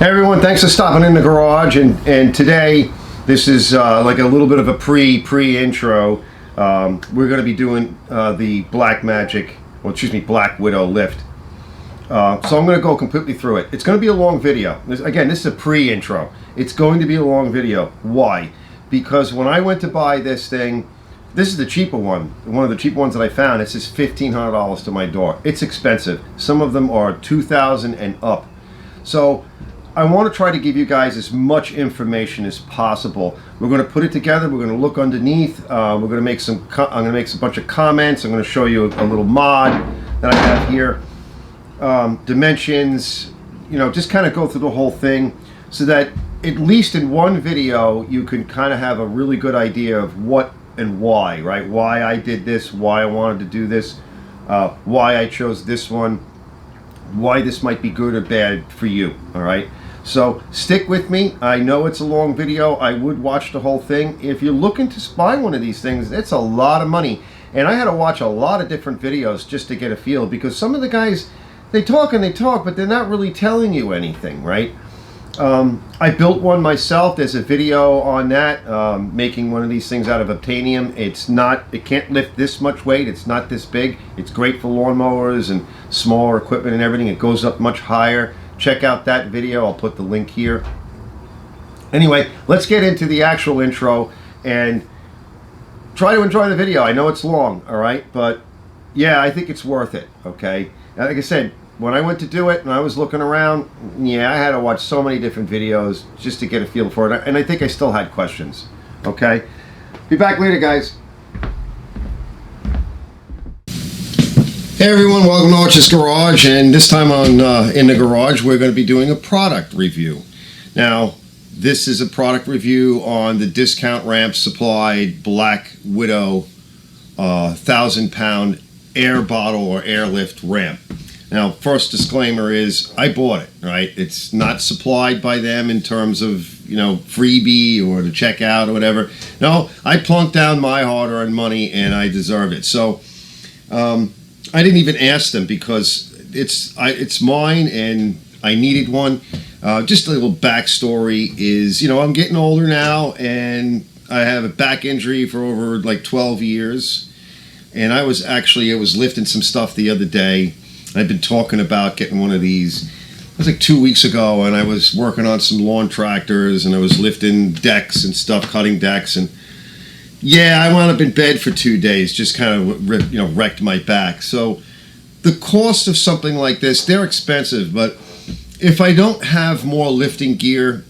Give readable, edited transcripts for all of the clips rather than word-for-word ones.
Hey everyone, thanks for stopping in the garage, and today this is like a little bit of a pre-intro. We're going to be doing the Black Widow lift. So I'm going to go completely through it. It's going to be a long video. This is a pre-intro. It's going to be a long video. Why? Because when I went to buy this thing, this is the cheaper one of the cheaper ones that I found. It says $1,500 to my door. It's expensive. Some of them are $2,000 and up. So I want to try to give you guys as much information as possible. We're going to put it together. We're going to look underneath. I'm going to make a bunch of comments. I'm going to show you a little mod that I have here. Dimensions, just kind of go through the whole thing so that at least in one video you can kind of have a really good idea of what and why, right? Why I did this, why I wanted to do this, why I chose this one, why this might be good or bad for you, all right? So stick with me. I know it's a long video. I would watch the whole thing. If you're looking to buy one of these things, it's a lot of money. And I had to watch a lot of different videos just to get a feel, because some of the guys, they talk and they talk, but they're not really telling you anything, right? I built one myself. There's a video on that, making one of these things out of obtainium. It can't lift this much weight. It's not this big. It's great for lawnmowers and smaller equipment and everything. It goes up much higher. Check out that video. I'll put the link here. Anyway, let's get into the actual intro and try to enjoy the video. I know it's long, all right? But yeah, I think it's worth it, okay? Like I said, when I went to do it and I was looking around, yeah, I had to watch so many different videos just to get a feel for it. And I think I still had questions, okay? Be back later, guys. Hey everyone, welcome to Arch's Garage, and this time on In the Garage we're going to be doing a product review. Now, this is a product review on the discount ramp supplied Black Widow 1,000-pound air bottle or airlift ramp. Now, first disclaimer is I bought it, right? It's not supplied by them in terms of, freebie or to check out or whatever. No, I plunked down my hard-earned money and I deserve it. So, I didn't even ask them because it's mine and I needed one. Just a little backstory is, I'm getting older now and I have a back injury for over like 12 years. And I was lifting some stuff the other day. I've been talking about getting one of these. It was like 2 weeks ago, and I was working on some lawn tractors, and I was lifting decks and stuff, cutting decks, and yeah, I wound up in bed for 2 days, just kind of wrecked my back. So the cost of something like this, they're expensive, but if I don't have more lifting gear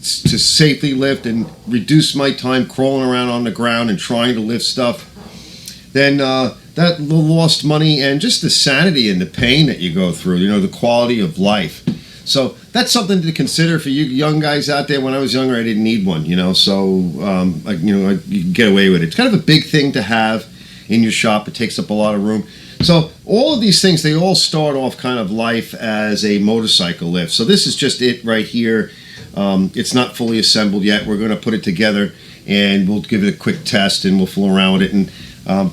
to safely lift and reduce my time crawling around on the ground and trying to lift stuff, then that lost money and just the sanity and the pain that you go through, the quality of life. So that's something to consider for you young guys out there. When I was younger, I didn't need one, so you can get away with it. It's kind of a big thing to have in your shop. It takes up a lot of room. So all of these things, they all start off kind of life as a motorcycle lift. So this is just it right here. It's not fully assembled yet. We're going to put it together and we'll give it a quick test and we'll fool around with it. And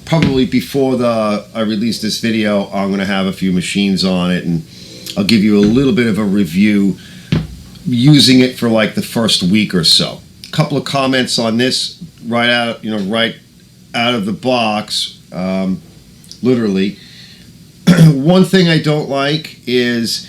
probably before I release this video, I'm going to have a few machines on it, and I'll give you a little bit of a review using it for like the first week or so. A couple of comments on this right out of the box, literally. One thing I don't like is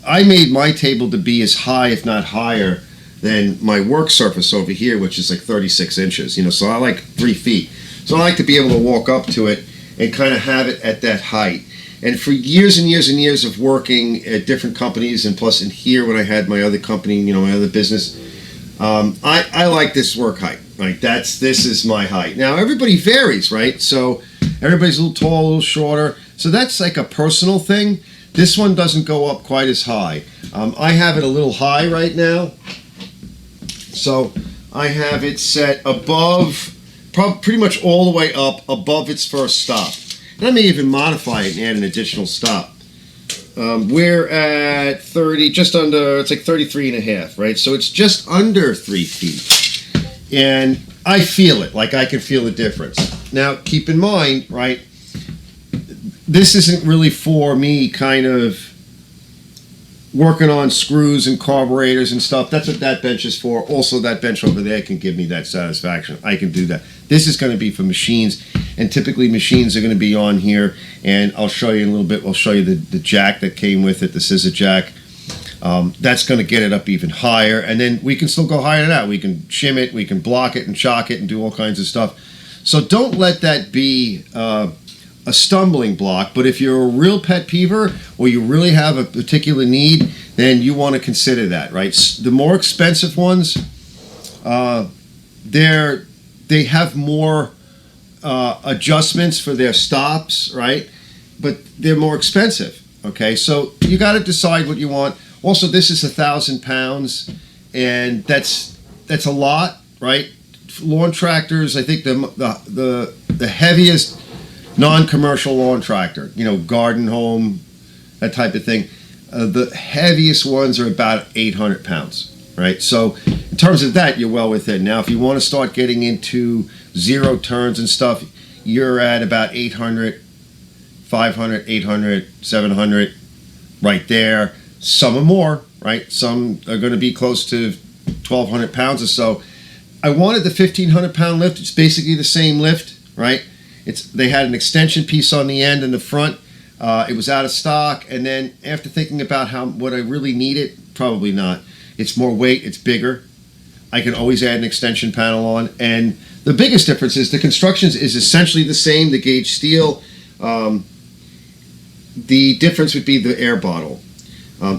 I made my table to be as high, if not higher, than my work surface over here, which is like 36 inches. So I like 3 feet. So I like to be able to walk up to it and kind of have it at that height. And for years and years and years of working at different companies, and plus in here when I had my other company, my other business, I like this work height. Right? This is my height. Now everybody varies, right? So everybody's a little tall, a little shorter. So that's like a personal thing. This one doesn't go up quite as high. I have it a little high right now. So I have it set above, pretty much all the way up above its first stop. And I may even modify it and add an additional stop. We're at 30, just under, it's like 33 and a half, right? So it's just under 3 feet. And I feel it, like I can feel the difference. Now, keep in mind, right, this isn't really for me kind of working on screws and carburetors and stuff, that's what that bench is for. Also, that bench over there can give me that satisfaction. I can do that. This is going to be for machines, and typically machines are going to be on here, and I'll show you in a little bit. I'll show you the jack that came with it, the scissor jack. That's going to get it up even higher, and then we can still go higher than that. We can shim it, we can block it and shock it and do all kinds of stuff. So don't let that be a stumbling block. But if you're a real pet peever or you really have a particular need, then you want to consider that, right? The more expensive ones, they have more adjustments for their stops, right? But they're more expensive. Okay, so you got to decide what you want. Also, this is 1,000 pounds, and that's a lot, right? Lawn tractors, I think the heaviest non-commercial lawn tractor, garden home, that type of thing, the heaviest ones are about 800 pounds, right? So in terms of that, you're well within. Now, if you want to start getting into zero turns and stuff, you're at about 800, 500, 800, 700, right there. Some are more, right? Some are going to be close to 1,200 pounds or so. I wanted the 1,500 pound lift. It's basically the same lift, right? They had an extension piece on the end and the front. It was out of stock, and then after thinking about what I really needed, probably not. It's more weight, it's bigger. I can always add an extension panel on, and the biggest difference is the construction is essentially the same, the gauge steel. The difference would be the air bottle.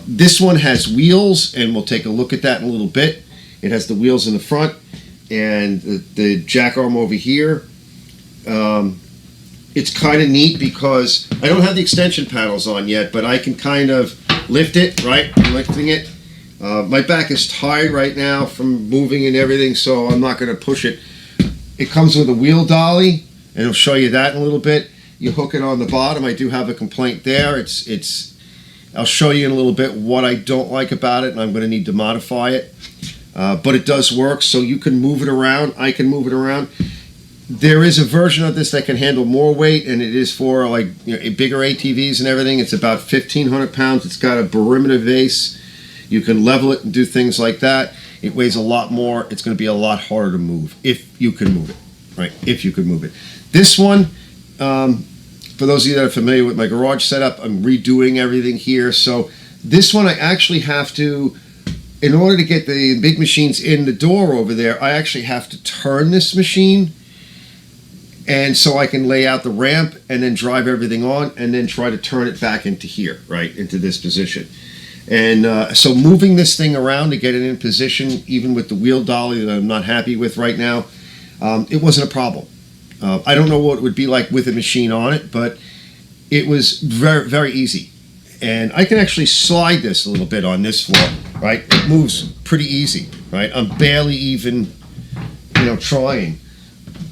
This one has wheels, and we'll take a look at that in a little bit. It has the wheels in the front and the jack arm over here. It's kind of neat because I don't have the extension panels on yet, but I can kind of lift it, right? I'm lifting it. My back is tired right now from moving and everything, so I'm not going to push it. It comes with a wheel dolly, and I'll show you that in a little bit. You hook it on the bottom. I do have a complaint there. I'll show you in a little bit what I don't like about it, and I'm going to need to modify it. But it does work, so you can move it around. I can move it around. There is a version of this that can handle more weight, and it is for bigger ATVs and everything. It's about 1,500 pounds. It's got a perimeter vase. You can level it and do things like that. It weighs a lot more. It's going to be a lot harder to move if you can move it, right? If you can move it. This one, for those of you that are familiar with my garage setup, I'm redoing everything here. So this one I actually have to, in order to get the big machines in the door over there, I actually have to turn this machine. And so I can lay out the ramp and then drive everything on and then try to turn it back into here, right, into this position. And so moving this thing around to get it in position, even with the wheel dolly that I'm not happy with right now, it wasn't a problem. I don't know what it would be like with a machine on it, but it was very, very easy. And I can actually slide this a little bit on this floor, right? It moves pretty easy, right? I'm barely even, trying.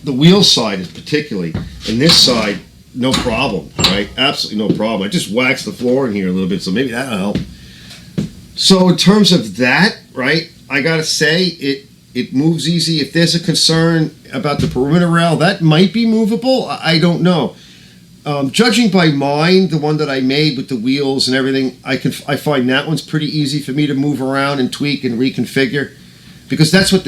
The wheel side is particularly, and this side, no problem, right? Absolutely no problem. I just waxed the floor in here a little bit, so maybe that'll help. So in terms of that, right, I gotta say it moves easy. If there's a concern about the perimeter rail, that might be movable. I don't know. Judging by mine, the one that I made with the wheels and everything, I find that one's pretty easy for me to move around and tweak and reconfigure. Because that's what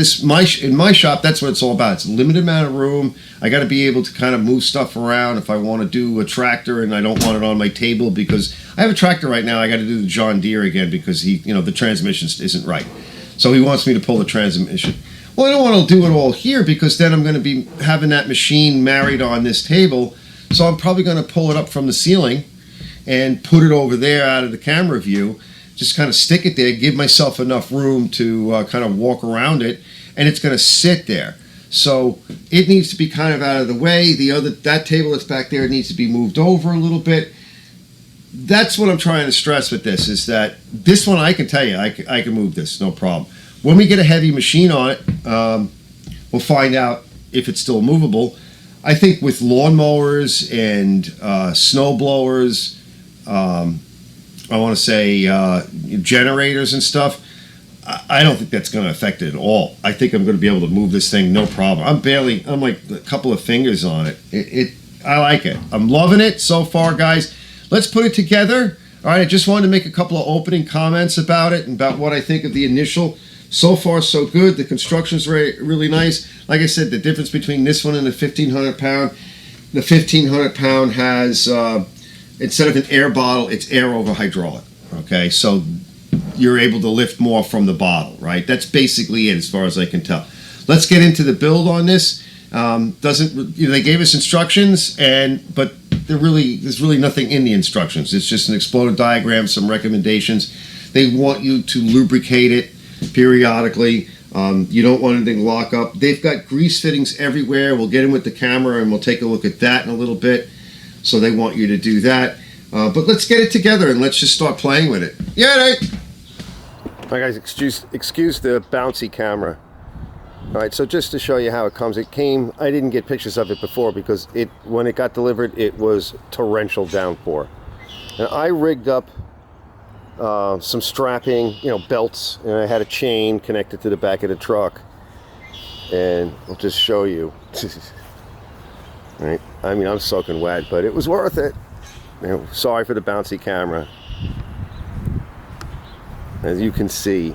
in my shop, that's what it's all about. It's a limited amount of room. I got to be able to kind of move stuff around if I want to do a tractor and I don't want it on my table, because I have a tractor right now. I got to do the John Deere again because the transmission isn't right. So he wants me to pull the transmission. Well, I don't want to do it all here because then I'm going to be having that machine married on this table. So I'm probably going to pull it up from the ceiling and put it over there out of the camera view. Just kind of stick it there, give myself enough room to kind of walk around it, and it's going to sit there. So it needs to be kind of out of the way. That table that's back there needs to be moved over a little bit. That's what I'm trying to stress with this, is that this one, I can tell you, I can move this, no problem. When we get a heavy machine on it, we'll find out if it's still movable. I think with lawnmowers and snow blowers, I want to say generators and stuff, I don't think that's going to affect it at all. I think I'm going to be able to move this thing no problem. I'm like a couple of fingers on it. I like it. I'm loving it so far, guys. Let's put it together. All right, I just wanted to make a couple of opening comments about it and about what I think of the initial. So far, so good. The construction's really nice. Like I said, the difference between this one and the 1500 pound, the 1500 pound has, instead of an air bottle, it's air over hydraulic. Okay, so you're able to lift more from the bottle, right? That's basically it as far as I can tell. Let's get into the build on this. They gave us instructions, but there's really nothing in the instructions. It's just an exploded diagram, some recommendations. They want you to lubricate it periodically. You don't want anything to lock up. They've got grease fittings everywhere. We'll get in with the camera and we'll take a look at that in a little bit. So they want you to do that. But let's get it together and let's just start playing with it. Yeah, right. All right, guys, excuse the bouncy camera. All right, so just to show you how it comes, it came, I didn't get pictures of it before because when it got delivered, it was torrential downpour. And I rigged up some strapping, belts, and I had a chain connected to the back of the truck. And I'll just show you. Right? I mean, I'm soaking wet, but it was worth it. Sorry for the bouncy camera. As you can see,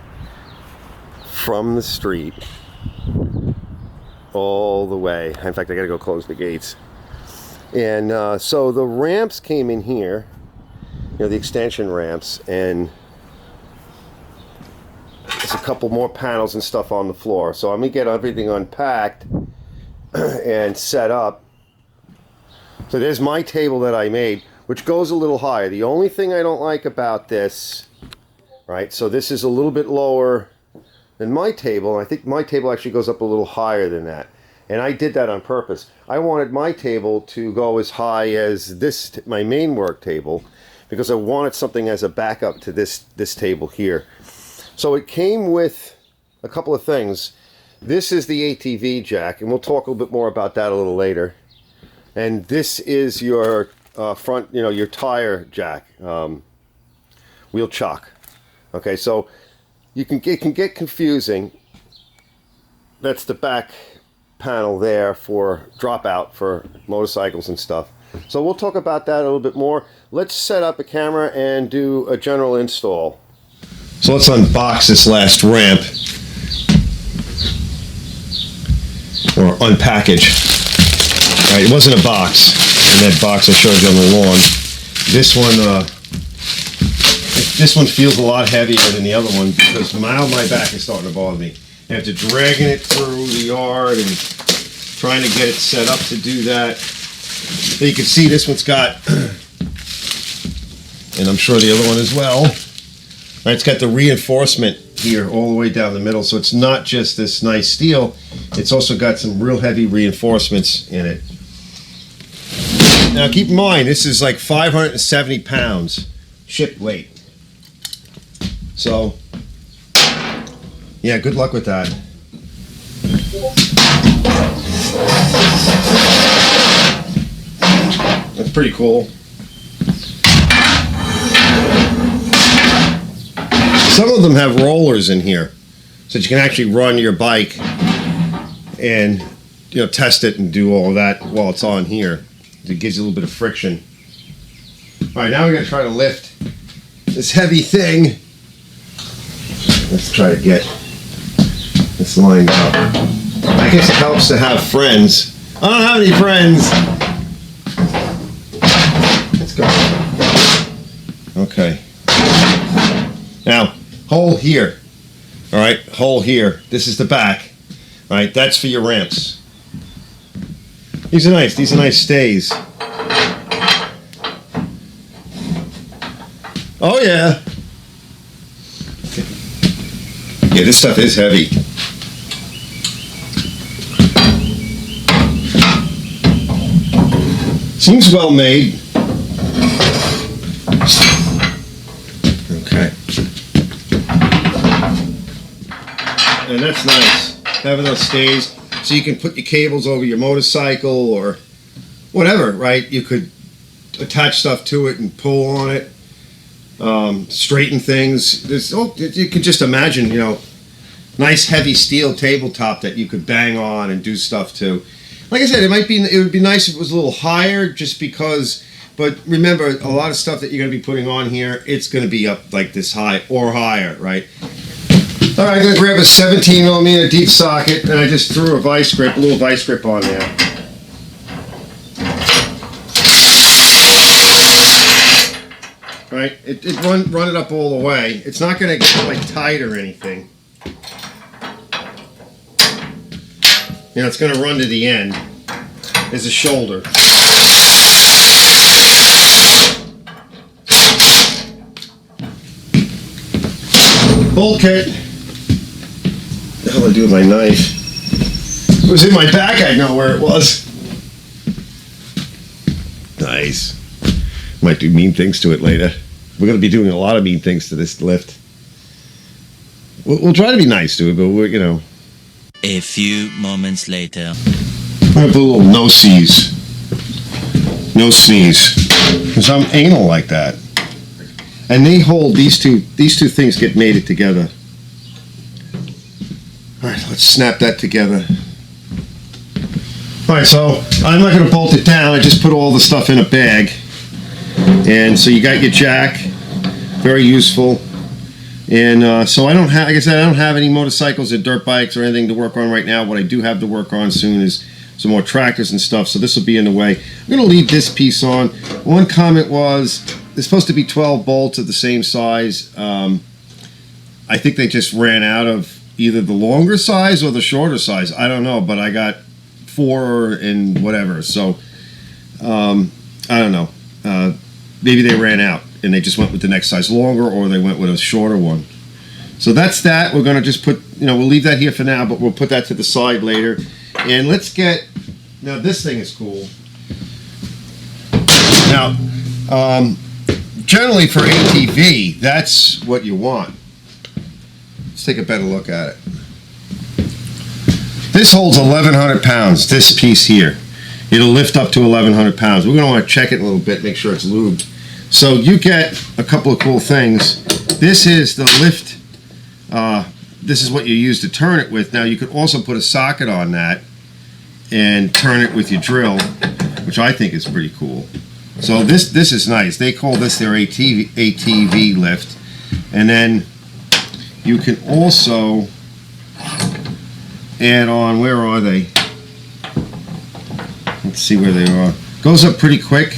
from the street all the way. In fact, I gotta go close the gates. And so the ramps came in here, the extension ramps, and there's a couple more panels and stuff on the floor. So I'm gonna get everything unpacked and set up. So there's my table that I made, which goes a little higher. The only thing I don't like about this, right, so this is a little bit lower than my table. I think my table actually goes up a little higher than that. And I did that on purpose. I wanted my table to go as high as this, my main work table, because I wanted something as a backup to this table here. So it came with a couple of things. This is the ATV jack, and we'll talk a little bit more about that a little later. And this is your front, your tire jack, wheel chock. Okay, so it can get confusing. That's the back panel there for dropout for motorcycles and stuff. So we'll talk about that a little bit more. Let's set up a camera and do a general install. So let's unbox this last ramp, or unpackage. All right, it wasn't a box. In that box I showed you on the lawn. This one feels a lot heavier than the other one because now my back is starting to bother me. I have to dragging it through the yard and trying to get it set up to do that. So you can see this one's got, and I'm sure the other one as well. Right, it's got the reinforcement here all the way down the middle, so it's not just this nice steel. It's also got some real heavy reinforcements in it. Now keep in mind, this is like 570 pounds ship weight. So, yeah, good luck with that. That's pretty cool. Some of them have rollers in here, so that you can actually run your bike and test it and do all of that while it's on here. It gives you a little bit of friction. All right, now we're going to try to lift this heavy thing. Let's try to get this lined up. I guess it helps to have friends. I don't have any friends. Let's go. Okay. Now, hole here. All right, hole here. This is the back. All right, that's for your ramps. These are nice. These are nice stays. Oh yeah. Okay. Yeah, this stuff is heavy. Seems well made. Okay. And that's nice, having those stays, so you can put your cables over your motorcycle or whatever, right? You could attach stuff to it and pull on it, straighten things. You could just imagine, nice heavy steel tabletop that you could bang on and do stuff to. Like I said, it would be nice if it was a little higher, just because, But remember, a lot of stuff that you're going to be putting on here, it's going to be up like this high or higher, right? All right, I'm going to grab a 17 millimeter deep socket, and I just threw a vice grip, a little vice grip on there. Right, run it up all the way. It's not going to get like tight or anything. You know, it's going to run to the end. There's a shoulder. Bolt kit. What the hell did I do with my knife? It was in my back. I know where it was. Nice. Might do mean things to it later. We're going to be doing a lot of mean things to this lift. We'll try to be nice to it, but we're, you know. A few moments later. I'm going to put a little no sneeze. No sneeze. Because I'm anal like that. And they hold, these two things get mated together. Alright, let's snap that together. Alright, so I'm not going to bolt it down. I just put all the stuff in a bag. And so you got your jack. Very useful. And so I don't have, like I said, I don't have any motorcycles or dirt bikes or anything to work on right now. What I do have to work on soon is some more tractors and stuff. So this will be in the way. I'm going to leave this piece on. One comment was, there's supposed to be 12 bolts of the same size. I think they just ran out of either the longer size or the shorter size. I don't know, but I got 4 and whatever. So I don't know. Maybe they ran out and they just went with the next size longer, or they went with a shorter one. So that's that. We're going to just put, you know, we'll leave that here for now, but we'll put that to the side later. And let's get, now this thing is cool. Now, generally for ATV, that's what you want. Let's take a better look at it. This holds 1,100 pounds, this piece here. It'll lift up to 1,100 pounds. We're going to want to check it a little bit, make sure it's lubed. So you get a couple of cool things. This is the lift. This is what you use to turn it with. Now you could also put a socket on that and turn it with your drill, which I think is pretty cool. So this is nice. They call this their ATV lift. And then you can also add on, where are they? Let's see where they are. Goes up pretty quick.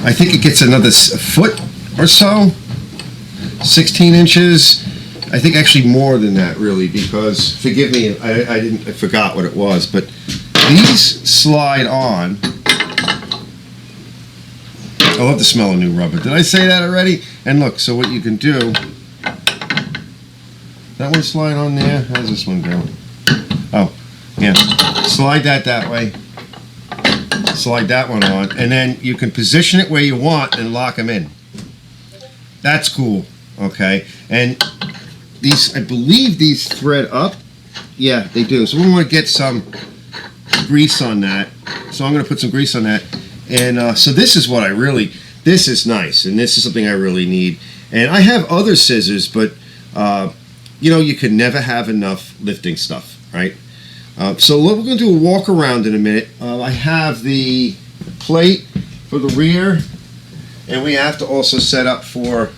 I think it gets another foot or so. 16 inches. I think actually more than that, really, because, forgive me, I forgot what it was, but these slide on. I love the smell of new rubber. Did I say that already? And look, so what you can do, that one slide on there. How's this one go? Oh, yeah. Slide that way. Slide that one on, and then you can position it where you want and lock them in. That's cool. Okay, and these, I believe these thread up. Yeah, they do. So we want to get some grease on that. So I'm going to put some grease on that. And so this is what I really, this is nice, and this is something I really need. And I have other scissors, but you know, you can never have enough lifting stuff, right? So we're going to do a walk around in a minute. I have the plate for the rear, and we have to also set up for,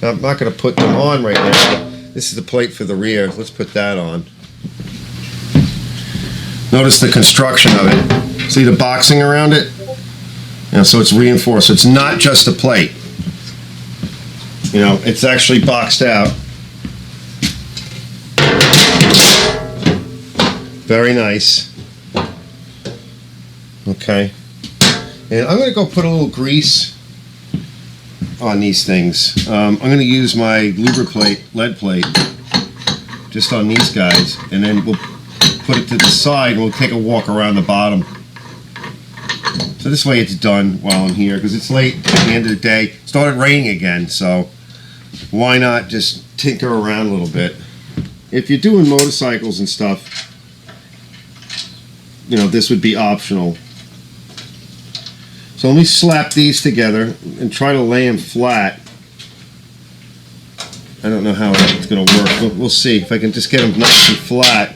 I'm not going to put them on right now. This is the plate for the rear. Let's put that on. Notice the construction of it. See the boxing around it? You know, so it's reinforced. So it's not just a plate. You know, it's actually boxed out. Very nice. Okay. And I'm going to go put a little grease on these things. I'm going to use my lead plate, just on these guys, and then we'll put it to the side and we'll take a walk around the bottom. So this way it's done while I'm here, because it's late at the end of the day. It started raining again, so why not just tinker around a little bit. If you're doing motorcycles and stuff, you know, this would be optional. So let me slap these together and try to lay them flat. I don't know how it's going to work. We'll see if I can just get them nice and flat.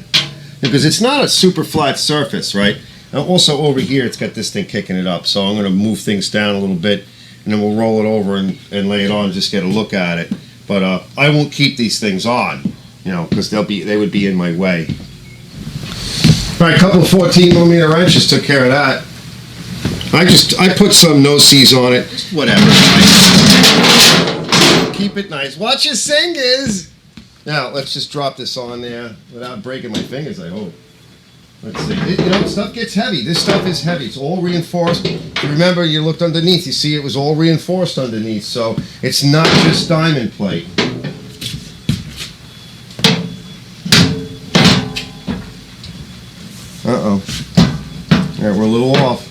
Because it's not a super flat surface, right? Now also over here, it's got this thing kicking it up. So I'm going to move things down a little bit, and then we'll roll it over and lay it on and just get a look at it. But I won't keep these things on, you know, because they would be in my way. All right, a couple of 14mm wrenches took care of that. I put some no-sees on it, just whatever. Keep it nice. Watch your fingers. Now let's just drop this on there without breaking my fingers, I hope. Let's see. You know, stuff gets heavy. This stuff is heavy. It's all reinforced. Remember, you looked underneath. You see it was all reinforced underneath. So it's not just diamond plate. Uh-oh. All right, we're a little off.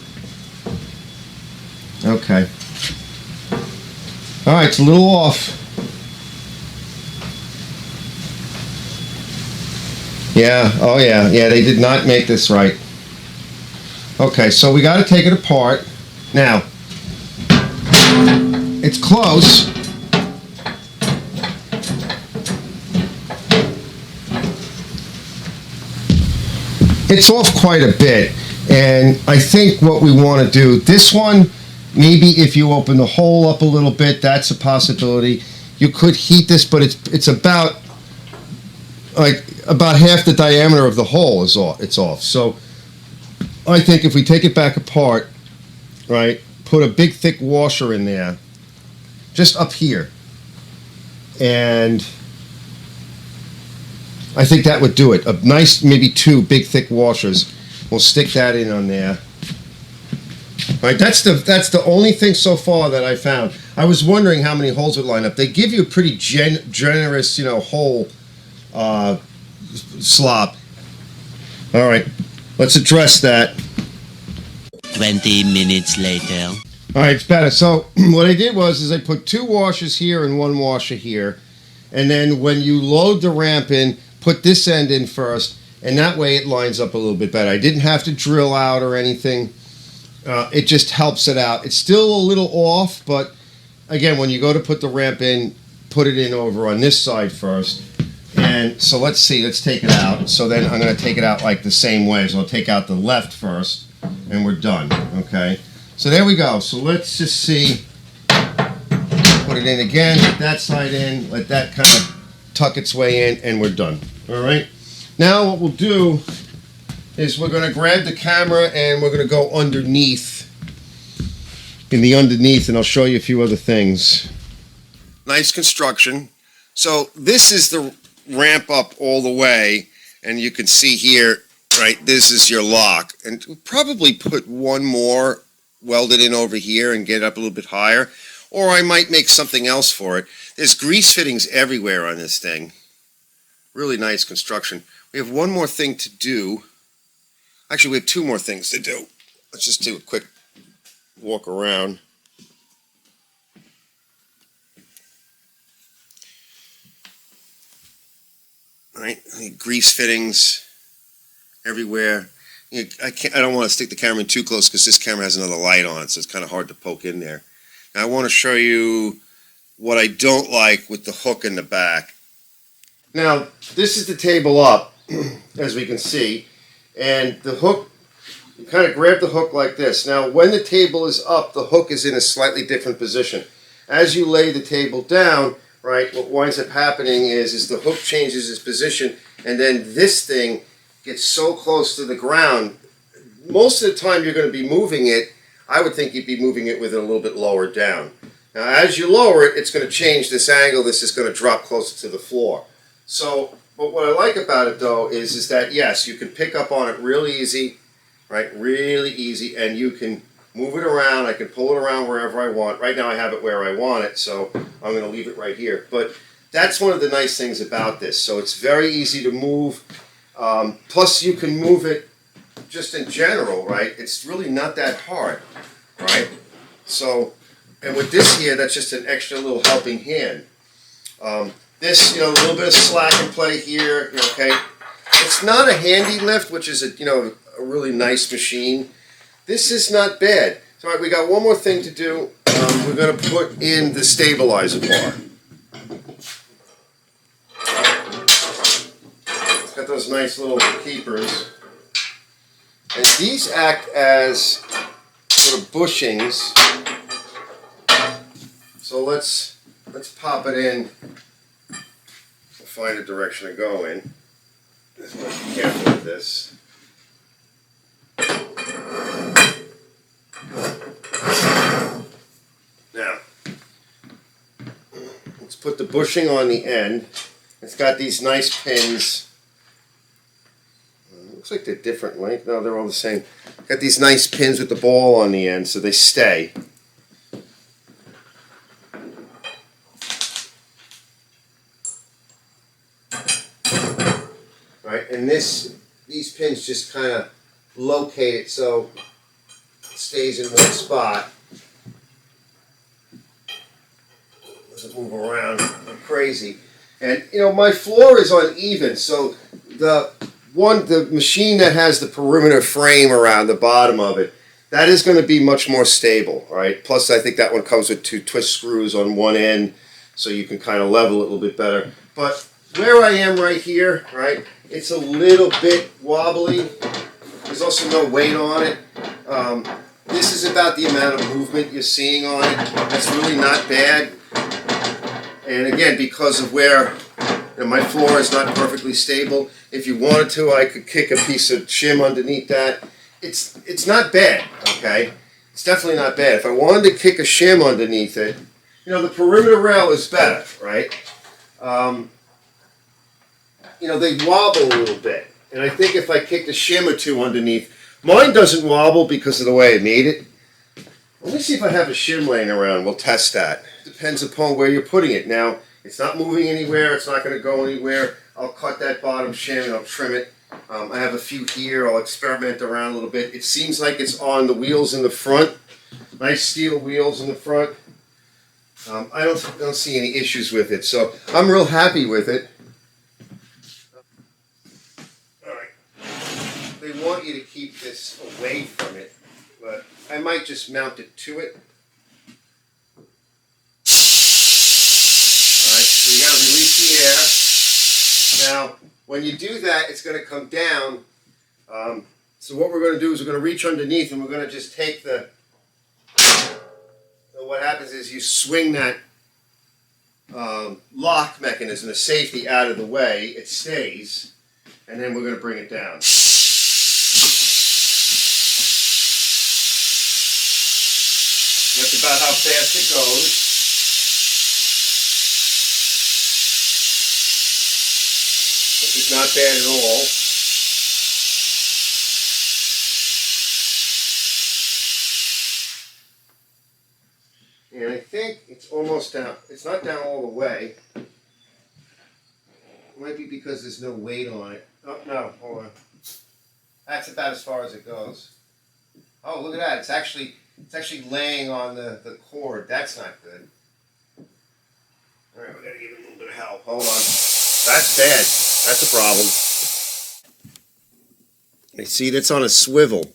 Okay. All right, it's a little off. Yeah, oh yeah, they did not make this right. Okay, so we got to take it apart. Now, it's close. It's off quite a bit, and I think what we want to do, this one, maybe if you open the hole up a little bit, that's a possibility. You could heat this, but it's about half the diameter of the hole is off. It's off. So I think if we take it back apart, right, put a big thick washer in there, just up here, and I think that would do it. A nice, maybe 2 big thick washers. We'll stick that in on there. All right, that's the only thing so far that I found. I was wondering how many holes would line up. They give you a pretty generous, you know, hole slop. All right, let's address that. 20 minutes later. All right, it's better. So what I did was I put 2 washers here and 1 washer here, and then when you load the ramp in, put this end in first, and that way it lines up a little bit better. I didn't have to drill out or anything. It just helps it out. It's still a little off, but again, when you go to put the ramp in, put it in over on this side first. And so let's see, let's take it out. So then I'm going to take it out like the same way. So I'll take out the left first, and we're done, okay? So there we go. So let's just see. Put it in again, let that side in, let that kind of tuck its way in, and we're done. All right? Now what we'll do is we're going to grab the camera and we're going to go underneath, and I'll show you a few other things. Nice construction. So this is the ramp up all the way, and you can see here, right, this is your lock. And we'll probably put 1 more welded in over here and get up a little bit higher, or I might make something else for it. There's grease fittings everywhere on this thing. Really nice construction. We have 1 more thing to do. Actually, we have 2 more things to do. Let's just do a quick walk around. All right, grease fittings everywhere. I don't want to stick the camera in too close because this camera has another light on it, so it's kind of hard to poke in there. Now I want to show you what I don't like with the hook in the back. Now, this is the table up, as we can see, and the hook, you kind of grab the hook like this. Now, when the table is up, the hook is in a slightly different position. As you lay the table down, right, what winds up happening is the hook changes its position, and then this thing gets so close to the ground. Most of the time you're going to be moving it, I would think you'd be moving it with it a little bit lower down. Now, as you lower it, it's going to change this angle. This is going to drop closer to the floor. So, but what I like about it, though, is that, yes, you can pick up on it really easy, right, really easy, and you can move it around. I can pull it around wherever I want. Right now I have it where I want it, so I'm going to leave it right here. But that's one of the nice things about this. So it's very easy to move. Plus, you can move it just in general, right? It's really not that hard, right? So, and with this here, that's just an extra little helping hand. This, you know, a little bit of slack in play here, okay? It's not a handy lift, which is a really nice machine. This is not bad. So, all right, we got 1 more thing to do. We're going to put in the stabilizer bar. It's got those nice little keepers. And these act as sort of bushings. So let's pop it in. We'll find a direction to go in. Just be careful with this. Now, let's put the bushing on the end. It's got these nice pins. Looks like they're different length. No, they're all the same. Got these nice pins with the ball on the end, so they stay. Right, and these pins just kind of locate it so it stays in one spot. Doesn't move around like crazy. And you know, my floor is uneven, so the machine that has the perimeter frame around the bottom of it, that is going to be much more stable, right? Plus, I think that one comes with 2 twist screws on one end, so you can kind of level it a little bit better. But where I am right here, right, it's a little bit wobbly. There's also no weight on it. This is about the amount of movement you're seeing on it. That's really not bad. And again, because of where my floor is not perfectly stable, if you wanted to, I could kick a piece of shim underneath that. It's not bad, okay? It's definitely not bad. If I wanted to kick a shim underneath it, you know, the perimeter rail is better, right? You know, they wobble a little bit. And I think if I kicked a shim or two underneath, mine doesn't wobble because of the way I made it. Let me see if I have a shim laying around. We'll test that. Depends upon where you're putting it. Now, it's not moving anywhere. It's not going to go anywhere. I'll cut that bottom shim and I'll trim it. I have a few here. I'll experiment around a little bit. It seems like it's on the wheels in the front. Nice steel wheels in the front. I don't see any issues with it. So I'm real happy with it. All right. They want you to keep this away from it, but I might just mount it to it. Alright, so you gotta release the air. Now, when you do that, it's gonna come down. So what we're gonna do is we're gonna reach underneath and we're gonna just take so what happens is you swing that lock mechanism, the safety, out of the way, it stays, and then we're gonna bring it down. That's about how fast it goes. Which is not bad at all. And I think it's almost down. It's not down all the way. It might be because there's no weight on it. Oh, no, hold on. That's about as far as it goes. Oh, look at that. It's actually laying on the cord. That's not good. All right, we got to give it a little bit of help. Hold on. That's bad. That's a problem. You see, that's on a swivel,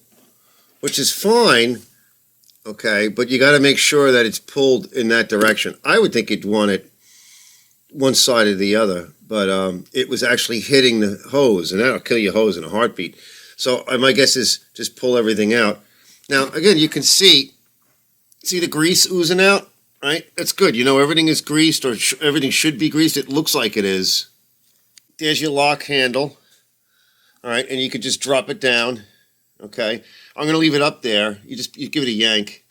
which is fine, okay, but you got to make sure that it's pulled in that direction. I would think you'd want it one side or the other, but it was actually hitting the hose, and that'll kill your hose in a heartbeat. So my guess is just pull everything out. Now, again, you can see the grease oozing out, right? That's good. You know, everything is greased, or everything should be greased. It looks like it is. There's your lock handle, all right, and you could just drop it down, okay? I'm going to leave it up there. You give it a yank.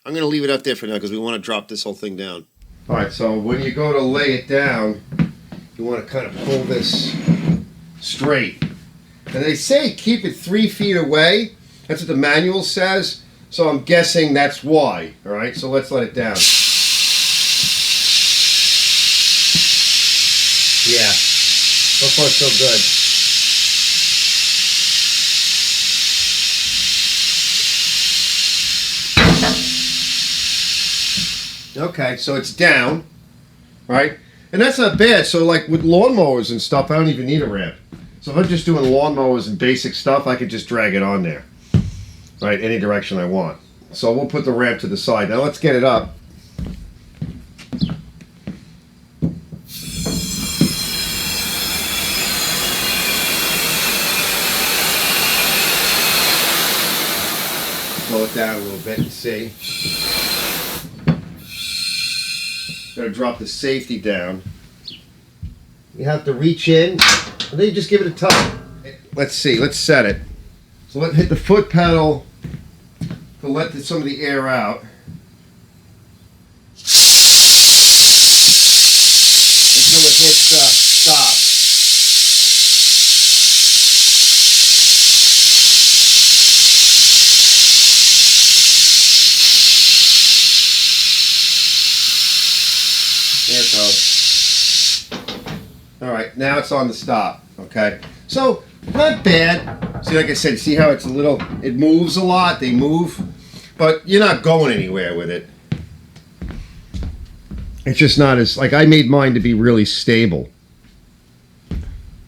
I'm going to leave it up there for now because we want to drop this whole thing down. All right, so when you go to lay it down, you want to kind of pull this straight. And they say keep it 3 feet away. That's what the manual says. So I'm guessing that's why. All right, so let's let it down. Yeah, so far so good. Okay, so it's down, right? And that's not bad. So like with lawnmowers and stuff, I don't even need a ramp. So if I'm just doing lawnmowers and basic stuff, I could just drag it on there, right, any direction I want. So we'll put the ramp to the side. Now let's get it up. Slow it down a little bit and see. Gotta drop the safety down. You have to reach in, and then you just give it a tug. Let's see, let's set it. So let's hit the foot pedal to let some of the air out. Until it hits stop. There it goes. Alright, now it's on the stop. Okay. So, not bad. See, like I said, see how it's a little, it moves a lot, they move, but you're not going anywhere with it. It's just not as, like, I made mine to be really stable.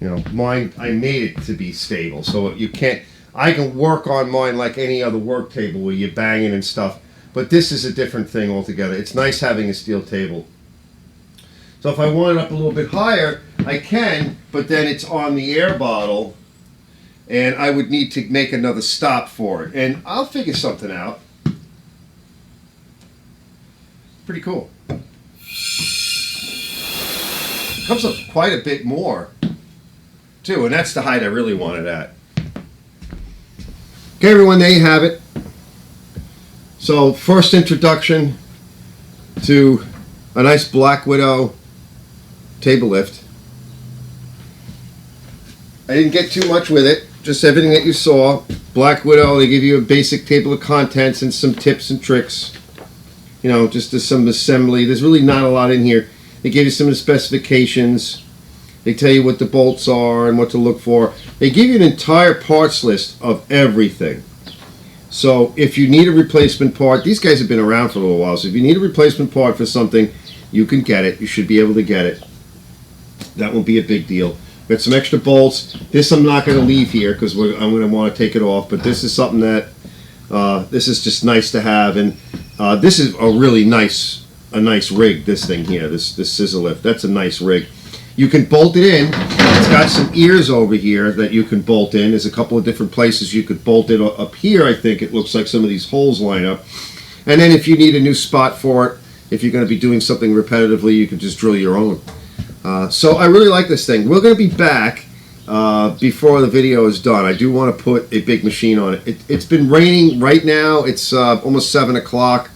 You know, mine, I made it to be stable, so you can't, I can work on mine like any other work table where you're banging and stuff, but this is a different thing altogether. It's nice having a steel table. So if I want it up a little bit higher, I can, but then it's on the air bottle, and I would need to make another stop for it. And I'll figure something out. Pretty cool. It comes up quite a bit more, too, and that's the height I really want it at. Okay, everyone, there you have it. So, first introduction to a nice Black Widow table lift. I didn't get too much with it, just everything that you saw. Black Widow, they give you a basic table of contents and some tips and tricks. You know, just some assembly. There's really not a lot in here. They give you some of the specifications. They tell you what the bolts are and what to look for. They give you an entire parts list of everything. So if you need a replacement part, these guys have been around for a little while, so if you need a replacement part for something, you can get it. You should be able to get it. That won't be a big deal. Got some extra bolts. This I'm not going to leave here because I'm going to want to take it off, but this is something that this is just nice to have, and this is a really nice rig, this thing here, this scissor lift. That's a nice rig. You can bolt it in. It's got some ears over here that you can bolt in. There's a couple of different places you could bolt it. Up here, I think it looks like some of these holes line up. And then if you need a new spot for it, if you're going to be doing something repetitively, you can just drill your own. So I really like this thing. We're going to be back before the video is done. I do want to put a big machine on it. It's been raining right now. It's almost 7 o'clock.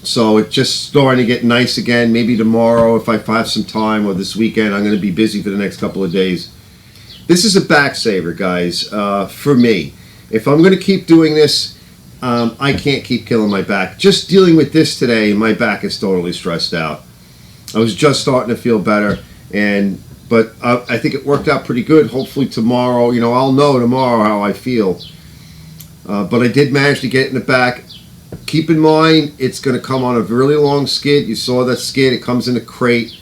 So it's just starting to get nice again. Maybe tomorrow, if I have some time, or this weekend, I'm going to be busy for the next couple of days. This is a back saver, guys, for me. If I'm going to keep doing this, I can't keep killing my back. Just dealing with this today, my back is totally stressed out. I was just starting to feel better, but I think it worked out pretty good. Hopefully tomorrow, you know, I'll know tomorrow how I feel. But I did manage to get it in the back. Keep in mind, it's going to come on a really long skid. You saw that skid. It comes in a crate.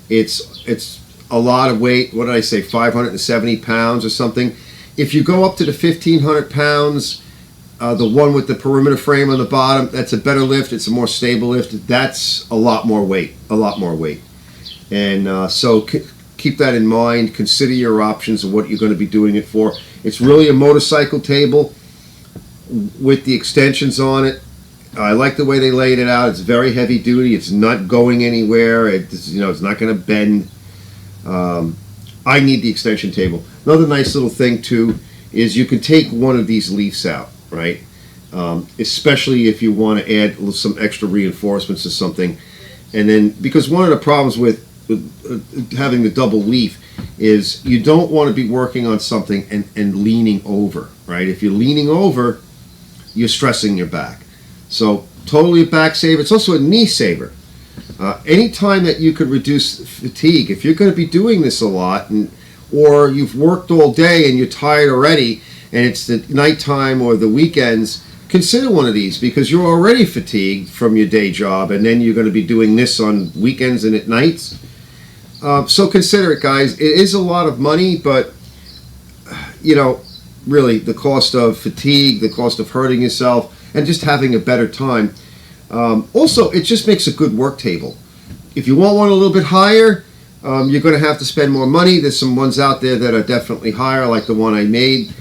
It's a lot of weight. What did I say, 570 pounds or something? If you go up to the 1,500 pounds, the one with the perimeter frame on the bottom, that's a better lift. It's a more stable lift. That's a lot more weight. And so keep that in mind. Consider your options of what you're going to be doing it for. It's really a motorcycle table with the extensions on it. I like the way they laid it out. It's very heavy duty. It's not going anywhere. It's not going to bend. I need the extension table. Another nice little thing too is you can take one of these leaves out, right? Especially if you want to add some extra reinforcements or something. And then, because one of the problems with having the double leaf is you don't want to be working on something and leaning over, right? If you're leaning over, you're stressing your back. So totally a back saver. It's also a knee saver. Anytime that you could reduce fatigue, if you're going to be doing this a lot, or you've worked all day and you're tired already, and it's the nighttime or the weekends, consider one of these, because you're already fatigued from your day job, and then you're going to be doing this on weekends and at nights. So consider it, guys. It is a lot of money, but you know, really, the cost of fatigue, the cost of hurting yourself, and just having a better time. Also, it just makes a good work table. If you want one a little bit higher, you're going to have to spend more money. There's some ones out there that are definitely higher, like the one I made.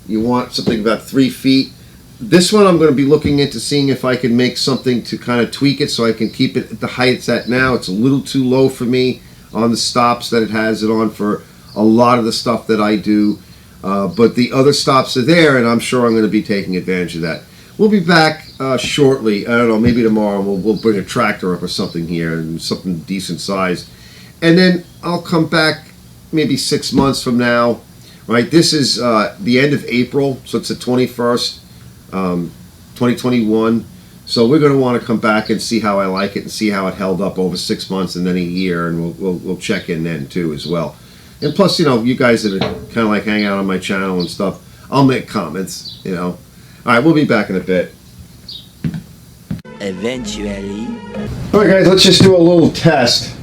You want something about 3 feet. This one I'm going to be looking into seeing if I can make something to kind of tweak it so I can keep it at the height it's at now. It's a little too low for me on the stops that it has it on for a lot of the stuff that I do. But the other stops are there, and I'm sure I'm going to be taking advantage of that. We'll be back shortly. I don't know, maybe tomorrow. We'll bring a tractor up or something here, and something decent size. And then I'll come back maybe 6 months from now. Right, this is the end of April, so it's the 21st, 2021. So we're going to want to come back and see how I like it and see how it held up over 6 months and then a year, and we'll check in then too as well. And plus, you know, you guys that are kind of like hang out on my channel and stuff, I'll make comments, you know. All right, we'll be back in a bit. Eventually. All right, guys, let's just do a little test.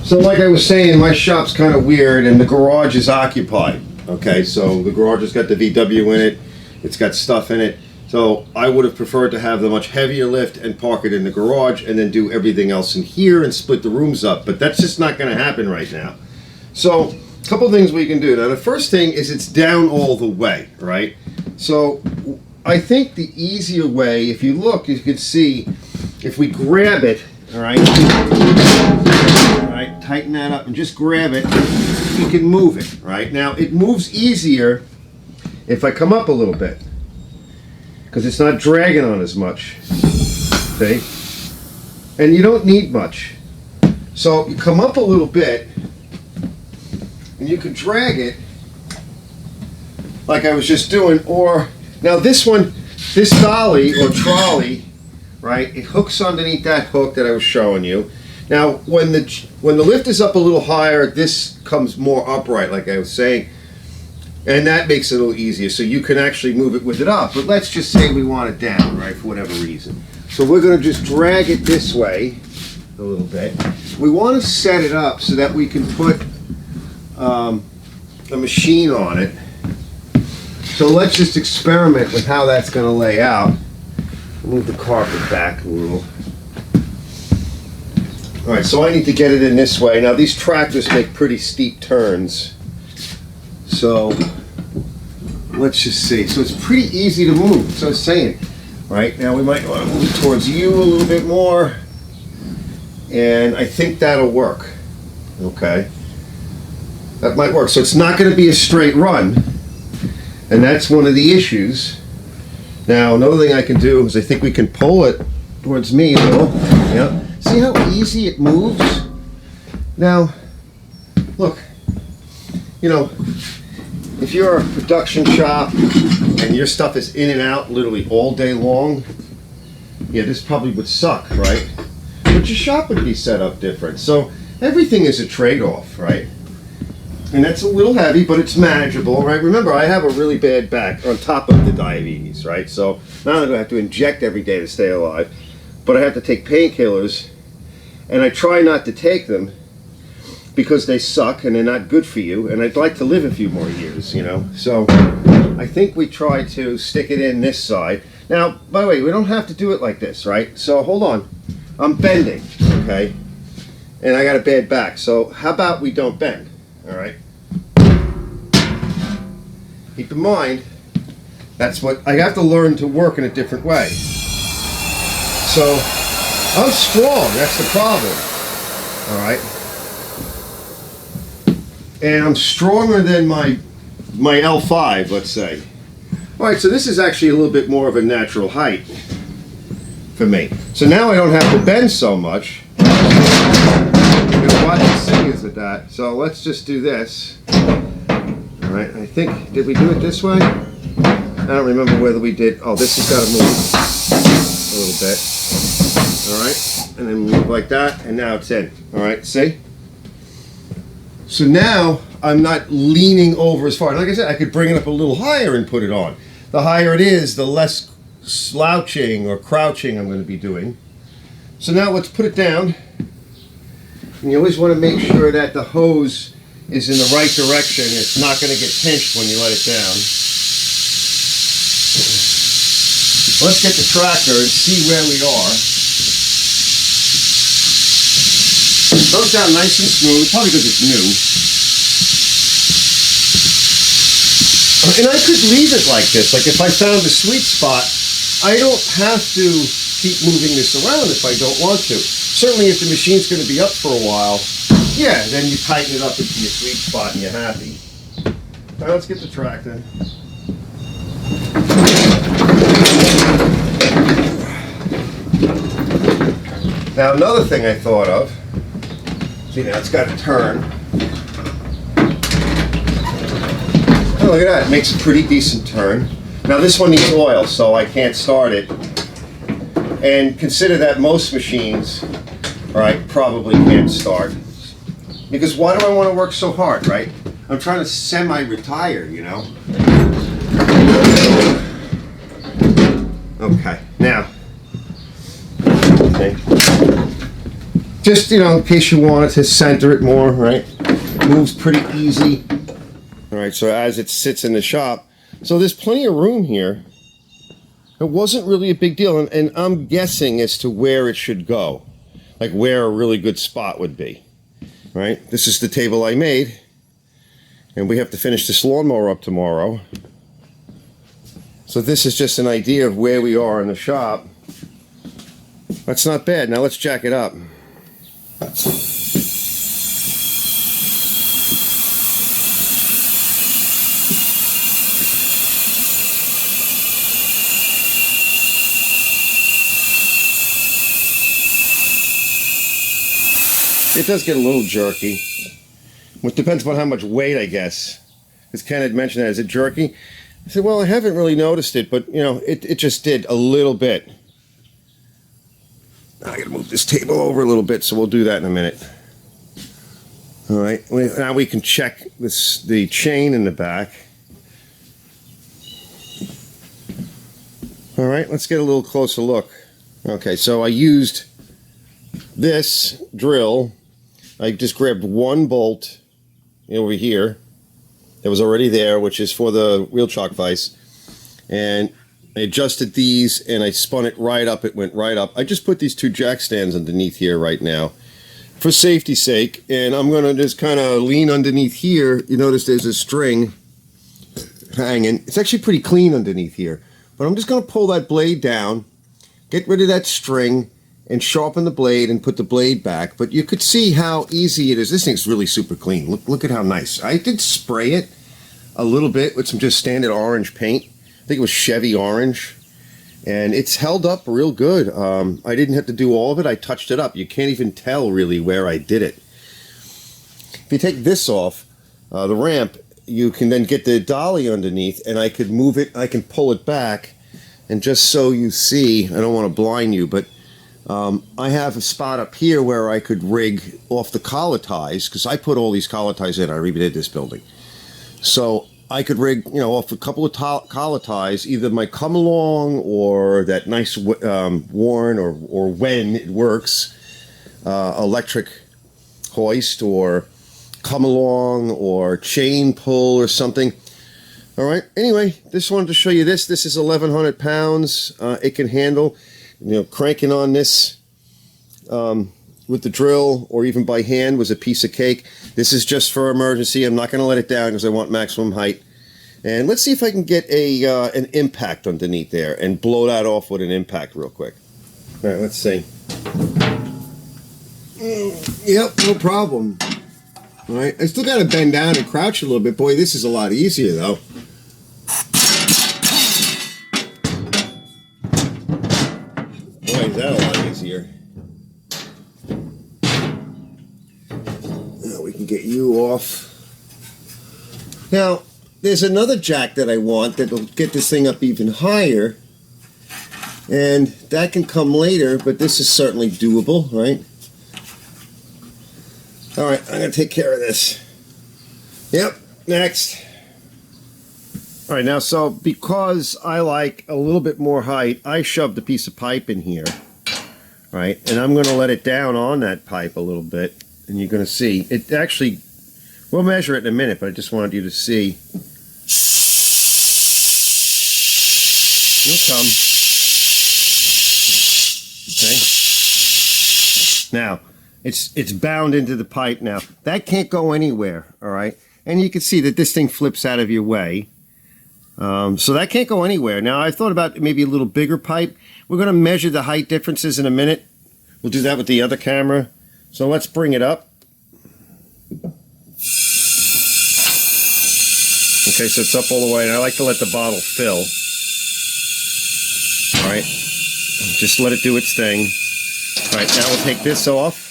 So like I was saying, my shop's kind of weird and the garage is occupied. Okay, so the garage has got the VW in it. It's got stuff in it. So I would have preferred to have the much heavier lift and park it in the garage and then do everything else in here and split the rooms up. But that's just not going to happen right now. So a couple things we can do. Now the first thing is it's down all the way, right? So I think the easier way, if you look, you can see if we grab it, all right, tighten that up and just grab it, you can move it, right? Now it moves easier if I come up a little bit because it's not dragging on as much, okay? And you don't need much. So you come up a little bit and you can drag it like I was just doing, or now this one, this dolly or trolley, right, it hooks underneath that hook that I was showing you. Now, when the lift is up a little higher, this comes more upright, like I was saying, and that makes it a little easier. So you can actually move it with it up. But let's just say we want it down, right, for whatever reason. So we're going to just drag it this way a little bit. We want to set it up so that we can put a machine on it. So let's just experiment with how that's going to lay out. Move the carpet back a little. All right, so I need to get it in this way. Now these tractors make pretty steep turns. So let's just see. So it's pretty easy to move. So I was saying, right, now we might want to move it towards you a little bit more. And I think that'll work. Okay. That might work. So it's not going to be a straight run. And that's one of the issues. Now another thing I can do is I think we can pull it towards me a little. Yeah. See how easy it moves? Now, look, you know, if you're a production shop and your stuff is in and out literally all day long, yeah, this probably would suck, right? But your shop would be set up different. So everything is a trade-off, right? And that's a little heavy, but it's manageable, right? Remember, I have a really bad back on top of the diabetes, right? So not only do I have to inject every day to stay alive, but I have to take painkillers, and I try not to take them because they suck and they're not good for you, and I'd like to live a few more years, you know? So I think we try to stick it in this side. Now, by the way, we don't have to do it like this, right? So hold on. I'm bending, okay? And I got a bad back, so how about we don't bend, all right? Keep in mind, that's what I have to learn to work in a different way. So I'm strong, that's the problem, all right? And I'm stronger than my L5, let's say. All right, so this is actually a little bit more of a natural height for me. So now I don't have to bend so much. I'm gonna watch the singers at that. So let's just do this. All right, I think, did we do it this way? I don't remember whether we did. Oh, this has got to move a little bit. All right, and then move like that, and now it's in. All right, see? So now I'm not leaning over as far. Like I said, I could bring it up a little higher and put it on. The higher it is, the less slouching or crouching I'm going to be doing. So now let's put it down. And you always want to make sure that the hose is in the right direction. It's not going to get pinched when you let it down. Let's get the tractor and see where we are. It goes down nice and smooth, probably because it's new. And I could leave it like this. Like if I found a sweet spot, I don't have to keep moving this around if I don't want to. Certainly if the machine's going to be up for a while, yeah, then you tighten it up into your sweet spot and you're happy. All right, let's get the tractor. Now another thing I thought of, see now it's got to turn. Oh, look at that, it makes a pretty decent turn. Now this one needs oil, so I can't start it. And consider that most machines, all right, probably can't start. Because why do I want to work so hard, right? I'm trying to semi-retire, you know? Okay, now. Okay. Just, you know, in case you wanted to center it more, right? It moves pretty easy. All right, so as it sits in the shop, so there's plenty of room here. It wasn't really a big deal, and I'm guessing as to where it should go, like where a really good spot would be, right? This is the table I made, and we have to finish this lawnmower up tomorrow. So this is just an idea of where we are in the shop. That's not bad. Now let's jack it up. It does get a little jerky, which depends upon how much weight, I guess. Because Ken had mentioned that, is it jerky? I said, well, I haven't really noticed it, but, you know, it just did a little bit. Now I gotta move this table over a little bit, so we'll do that in a minute. All right, now we can check the chain in the back. All right, let's get a little closer look. Okay, so I used this drill. I just grabbed one bolt over here that was already there, which is for the wheel chock vise, and I adjusted these and I spun it right up. It went right up. I just put these two jack stands underneath here right now for safety's sake, and I'm gonna just kind of lean underneath here. You notice there's a string hanging. It's actually pretty clean underneath here, but I'm just gonna pull that blade down, get rid of that string, and sharpen the blade and put the blade back. But you could see how easy it is. This thing's really super clean. Look at how nice. I did spray it a little bit with some just standard orange paint. I think it was Chevy orange. And it's held up real good. I didn't have to do all of it. I touched it up. You can't even tell really where I did it. If you take this off, the ramp, you can then get the dolly underneath, and I could move it. I can pull it back. And just so you see, I don't want to blind you, but I have a spot up here where I could rig off the collar ties, because I put all these collar ties in. I redid this building. So I could rig, you know, off a couple of collar ties, either my come along or that nice Warren or when it works, electric hoist or come along or chain pull or something. All right. Anyway, just wanted to show you this. This is 1,100 pounds. It can handle. You know, cranking on this with the drill or even by hand was a piece of cake. This is just for emergency. I'm not going to let it down because I want maximum height. And let's see if I can get an impact underneath there and blow that off with an impact real quick. All right, let's see. Yep, no problem. All right, I still got to bend down and crouch a little bit. Boy, this is a lot easier though. Boy, is that a lot easier. Now we can get you off. Now, there's another jack that I want that will get this thing up even higher. And that can come later, but this is certainly doable, right? All right, I'm going to take care of this. Yep, next. All right, now, so because I like a little bit more height, I shoved a piece of pipe in here, right? And I'm going to let it down on that pipe a little bit, and you're going to see. It actually, we'll measure it in a minute, but I just wanted you to see. It'll come. Okay. Now, it's bound into the pipe now. That can't go anywhere, all right? And you can see that this thing flips out of your way. So that can't go anywhere. Now, I thought about maybe a little bigger pipe. We're going to measure the height differences in a minute. We'll do that with the other camera. So let's bring it up. Okay, so it's up all the way, and I like to let the bottle fill. All right, just let it do its thing. All right, now we'll take this off.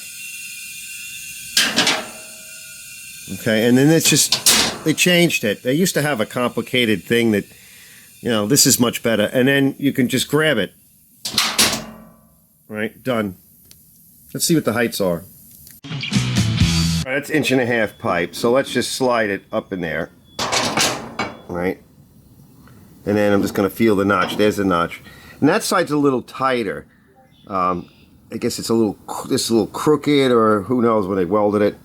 Okay, and then it's just, they changed it. They used to have a complicated thing that, you know, this is much better. And then you can just grab it. All right, done. Let's see what the heights are. All right, that's 1.5 inch pipe, so let's just slide it up in there. All right, and then I'm just going to feel the notch. There's the notch, and that side's a little tighter. I guess it's a little crooked, or who knows when they welded it.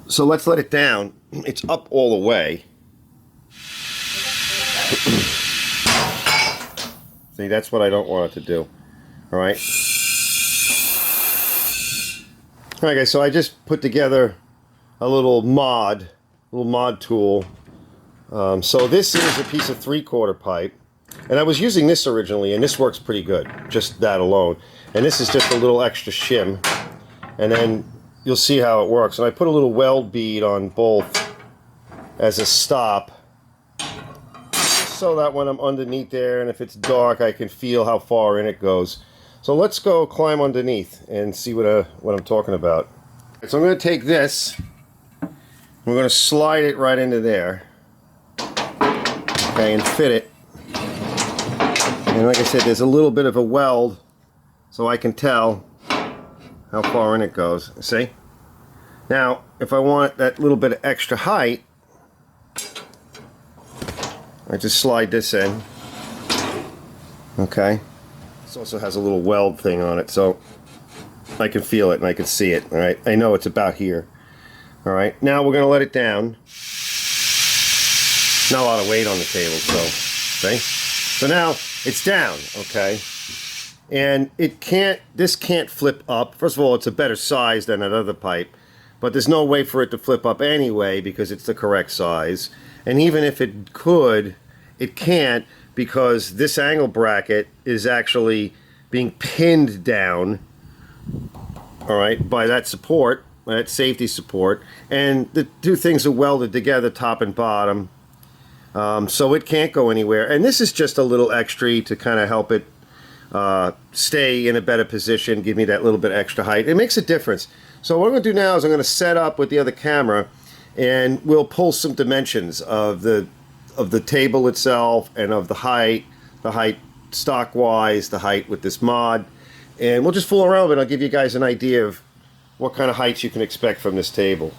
So let's let it down. It's up all the way. See, that's what I don't want it to do. All right. All right, guys. So I just put together a little mod tool. So this is a piece of 3/4 pipe, and I was using this originally, and this works pretty good, just that alone. And this is just a little extra shim, and then you'll see how it works. And I put a little weld bead on both as a stop, so that when I'm underneath there, and if it's dark, I can feel how far in it goes. So let's go climb underneath and see what I'm talking about. So I'm going to take this, we're going to slide it right into there. Okay, and fit it. And like I said, there's a little bit of a weld, so I can tell how far in it goes. See? Now, if I want that little bit of extra height, I just slide this in. Okay. This also has a little weld thing on it, so I can feel it and I can see it. All right. I know it's about here. All right. Now we're going to let it down. Not a lot of weight on the table, so, okay? So now it's down, okay? And this can't flip up. First of all, it's a better size than that other pipe, but there's no way for it to flip up anyway because it's the correct size. And even if it could, it can't, because this angle bracket is actually being pinned down, all right, by that support, that safety support, and the two things are welded together, top and bottom. So it can't go anywhere, and this is just a little extra to kind of help it stay in a better position, give me that little bit extra height. It makes a difference. So what I'm going to do now is I'm going to set up with the other camera, and we'll pull some dimensions of the table itself and of the height stock wise, the height with this mod, and we'll just fool around with it. I'll give you guys an idea of what kind of heights you can expect from this table.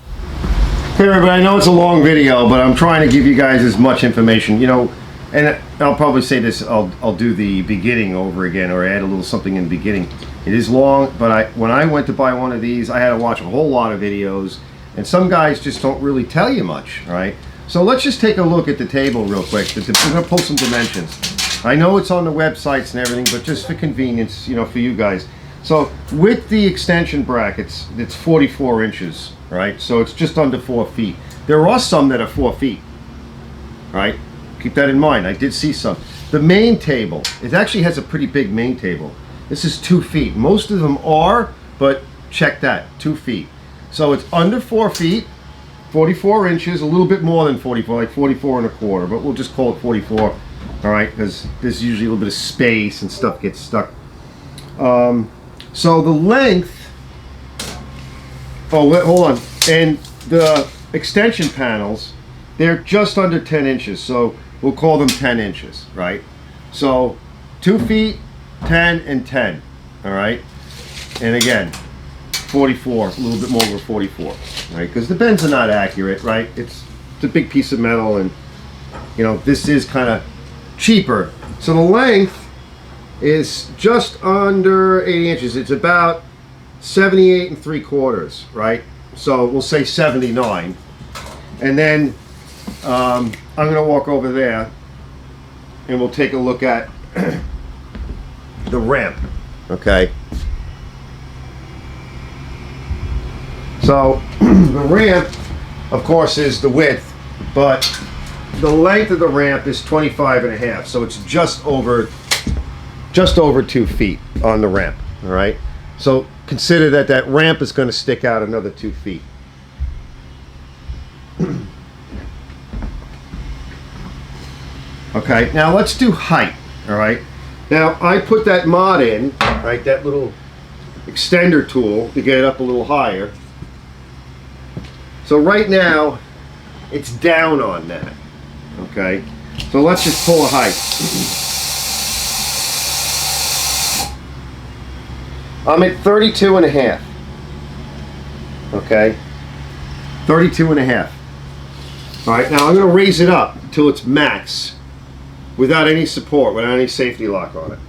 Hey everybody, I know it's a long video, but I'm trying to give you guys as much information, you know, and I'll probably say this, I'll do the beginning over again, or add a little something in the beginning. It is long, but when I went to buy one of these, I had to watch a whole lot of videos, and some guys just don't really tell you much, right? So let's just take a look at the table real quick. We're going to pull some dimensions. I know it's on the websites and everything, but just for convenience, you know, for you guys. So with the extension brackets, it's 44 inches, right? So it's just under 4 feet. There are some that are 4 feet, right? Keep that in mind. I did see some. The main table, it actually has a pretty big main table. This is 2 feet. Most of them are, but check that, 2 feet. So it's under 4 feet, 44 inches, a little bit more than 44, like 44 1/4, but we'll just call it 44, all right? Because there's usually a little bit of space and stuff gets stuck. So the length, oh, wait, hold on, and the extension panels, they're just under 10 inches, so we'll call them 10 inches, right? So 2 feet, 10, and 10, all right? And again, 44, a little bit more over 44, right? Because the bends are not accurate, right? It's a big piece of metal, and, you know, this is kind of cheaper. So the length is just under 80 inches. It's about 78 3/4, right? So we'll say 79. And then I'm going to walk over there and we'll take a look at the ramp, okay? So the ramp, of course, is the width, but the length of the ramp is 25 and a half, so it's just over 2 feet on the ramp. All right, so consider that that ramp is going to stick out another 2 feet. Okay, now let's do height. All right, now I put that mod in, right, that little extender tool to get it up a little higher. So right now it's down on that. Okay, so let's just pull a height. I'm at 32 and a half. Okay, 32 and a half. All right, now I'm going to raise it up until it's max without any support, without any safety lock on it.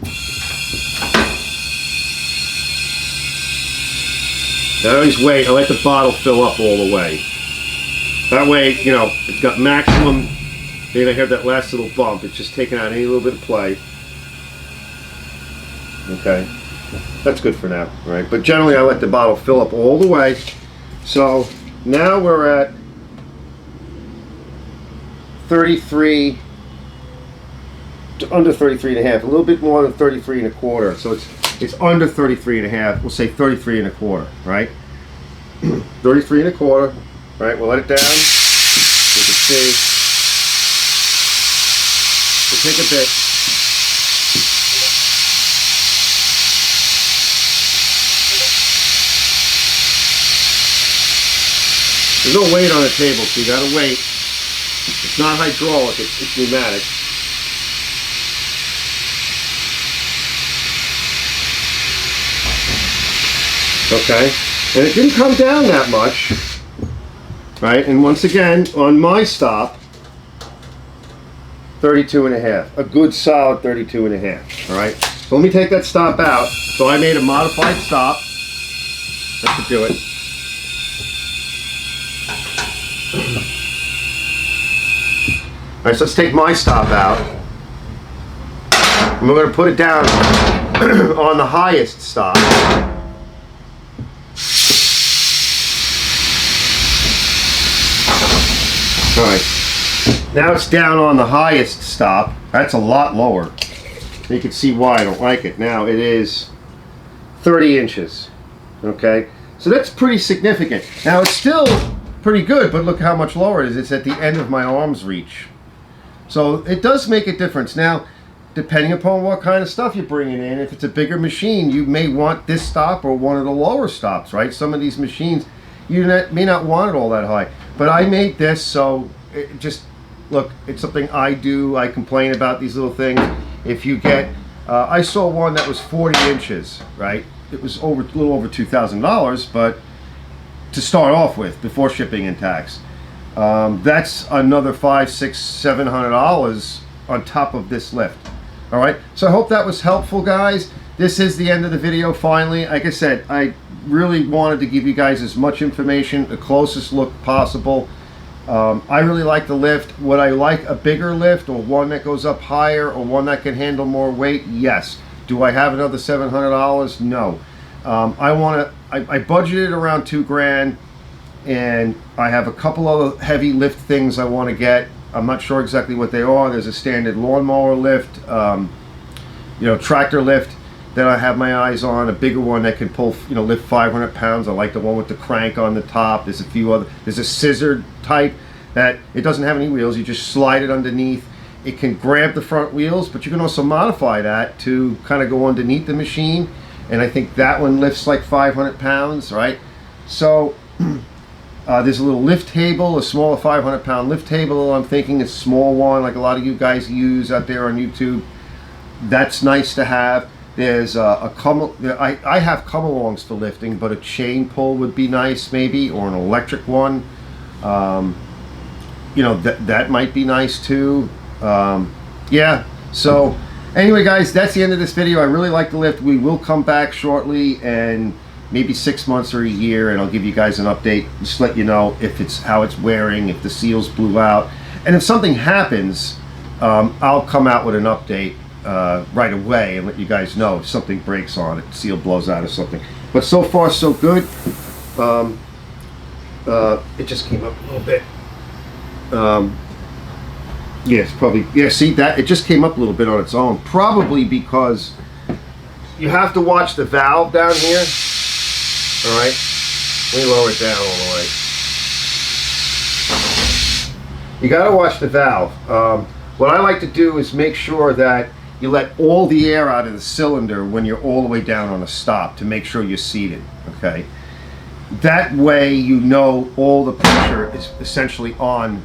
Now I always wait, I let the bottle fill up all the way. That way, you know, it's got maximum. Then I have that last little bump. It's just taking out any little bit of play. Okay, that's good for now, right? But generally I let the bottle fill up all the way. So now we're at 33, under 33 and a half, a little bit more than 33 and a quarter. So it's under 33 and a half. We'll say 33 and a quarter, right? 33 and a quarter, right? We'll let it down. You can see. We'll take a bit. There's no weight on the table, so you gotta wait. It's not hydraulic, it's pneumatic. Okay, and it didn't come down that much, right? And once again, on my stop, 32 and a half, a good solid 32 and a half, all right? So let me take that stop out. So I made a modified stop. That should do it. All right, so let's take my stop out. And we're going to put it down on the highest stop. All right, now it's down on the highest stop. That's a lot lower. You can see why I don't like it. Now it is 30 inches. Okay, so that's pretty significant. Now it's still pretty good, but look how much lower it is. It's at the end of my arm's reach. So it does make a difference. Now, depending upon what kind of stuff you're bringing in, if it's a bigger machine, you may want this stop or one of the lower stops, right? Some of these machines, you may not want it all that high. But I made this, so it just, look, it's something I do. I complain about these little things. If you get, I saw one that was 40 inches, right? It was a little over $2,000, but to start off with, before shipping and tax. That's another $500, $600, $700 on top of this lift. All right, so I hope that was helpful, guys. This is the end of the video finally. Like I said, I really wanted to give you guys as much information, the closest look possible. I really like the lift. Would I like a bigger lift, or one that goes up higher, or one that can handle more weight? Yes. Do I have another $700? No. I budgeted around $2,000, and I have a couple other heavy lift things I want to get. I'm not sure exactly what they are. There's a standard lawnmower lift, you know, tractor lift that I have my eyes on, a bigger one that can pull, you know, lift 500 pounds. I like the one with the crank on the top. There's a few other, there's a scissor type that it doesn't have any wheels. You just slide it underneath. It can grab the front wheels, but you can also modify that to kind of go underneath the machine. And I think that one lifts like 500 pounds, right? So there's a little lift table, a smaller 500-pound lift table. I'm thinking a small one, like a lot of you guys use out there on YouTube. That's nice to have. There's I have come-alongs for lifting, but a chain pull would be nice, maybe, or an electric one. You know, that might be nice too. Yeah. So anyway, guys, that's the end of this video. I really like the lift. We will come back shortly, and maybe 6 months or a year, and I'll give you guys an update, just let you know if it's how it's wearing, if the seals blew out, and if something happens, I'll come out with an update right away and let you guys know if something breaks on it, seal blows out or something. But so far so good. It just came up a little bit. Yes, probably. Yeah, see that it just came up a little bit on its own. Probably because you have to watch the valve down here. All right, let me lower it down all the way. You got to watch the valve. What I like to do is make sure that you let all the air out of the cylinder when you're all the way down on a stop to make sure you're seated. Okay, that way you know all the pressure is essentially on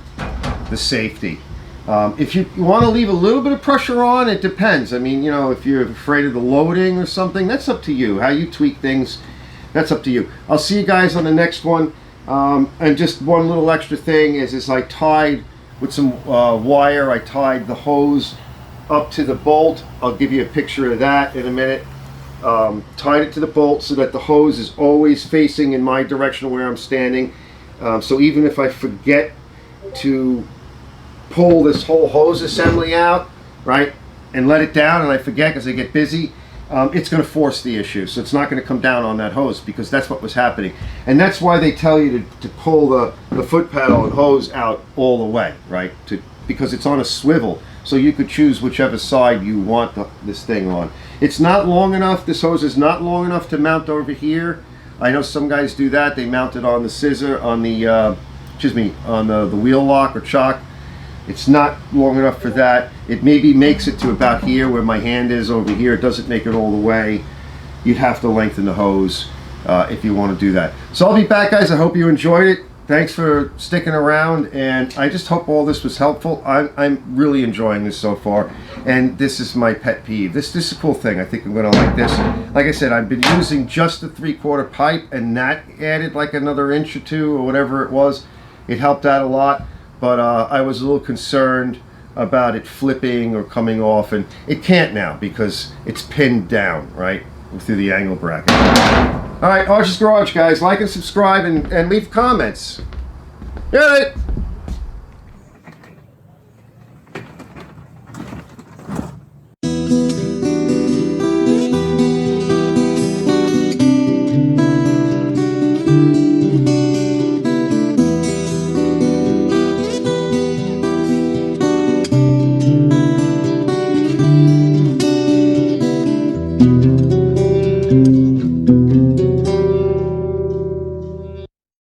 the safety. If you want to leave a little bit of pressure on, it depends. I mean, you know, if you're afraid of the loading or something, that's up to you. How you tweak things, that's up to you. I'll see you guys on the next one. And just one little extra thing is I tied with some wire, I tied the hose up to the bolt. I'll give you a picture of that in a minute. Tied it to the bolt so that the hose is always facing in my direction where I'm standing. So even if I forget to pull this whole hose assembly out, right, and let it down, and I forget because I get busy, it's going to force the issue. So it's not going to come down on that hose, because that's what was happening. And that's why they tell you to pull the foot pedal and hose out all the way, right, because it's on a swivel. So you could choose whichever side you want this thing on. It's not long enough, this hose is not long enough to mount over here. I know some guys do that. They mount it on the scissor, on the, on the wheel lock or chock. It's not long enough for that. It maybe makes it to about here where my hand is over here. It doesn't make it all the way. You'd have to lengthen the hose if you want to do that. So I'll be back, guys. I hope you enjoyed it. Thanks for sticking around, and I just hope all this was helpful. I'm really enjoying this so far, and this is my pet peeve. This is a cool thing. I think I'm going to like this. Like I said, I've been using just the 3/4 pipe, and that added like another inch or two or whatever it was. It helped out a lot. But I was a little concerned about it flipping or coming off, and it can't now because it's pinned down, right, through the angle bracket. All right, Arch's Garage, guys. Like and subscribe and leave comments. Get it!